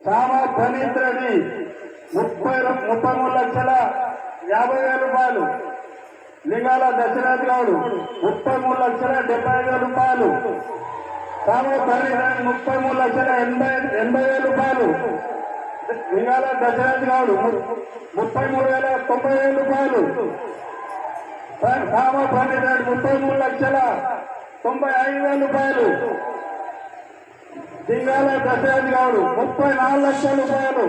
సామా ప్రణీత్ రెడ్డి 33,50,000 రూపాయలు. లింగాల దశరథ్ గౌడ్ 33,70,000 రూపాయలు. సామా ప్రణీత్ రెడ్డి 33,80,000 రూపాయలు. లింగాల దశరథ్ గౌడ్ 33,90,000 రూపాయలు. సామా ప్రణీత్ రెడ్డి 33,95,000 రూపాయలు. లింగాల దశరథ్ గౌడ్ 34,00,000 రూపాయలు.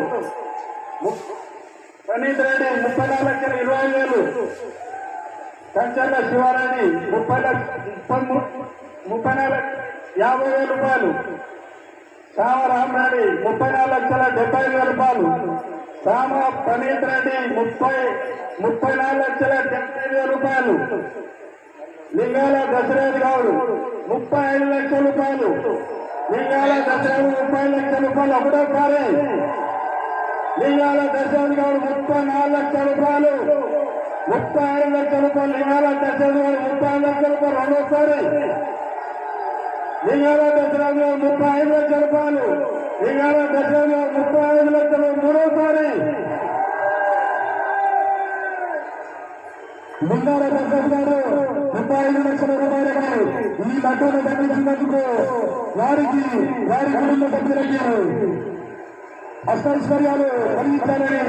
ప్రణీత్ రెడ్డి 34,20,000. కంచర్ల శివారెడ్డి 34,50,000 రూపాయలు. సామ రామరెడ్డి 34,70,000 రూపాయలు. సామ ప్రణీత్ రెడ్డి 34,70,000 రూపాయలు. లింగాల దశరథ్ గౌడ్ 35,00,000 రూపాయలు. లింగాల దశరథ్ 30,00,000 రూపాయలు ఒకటోసారి. లింగాల దశరథ్ గౌడ్ 34,00,000 రూపాయలు. 35,00,000 రూపాయలు. లింగాల దశరథ్ గౌడ్ 35,00,000 రూపాయలు రెండోసారి. లింగాల దశరథ్ గౌడ్ 35,00,000 రూపాయలు. లింగాల దశరథ్ గౌడ్ 35,00,000 మూడోసారి. లింగాల దశరథ్ గారు 35,00,000 రూపాయలు ఈ లడ్డూను దక్కించినందుకు వారికి వారి కుటుంబ సభ్యులకి అష్టైశ్వర్యాలు కలిగించాలని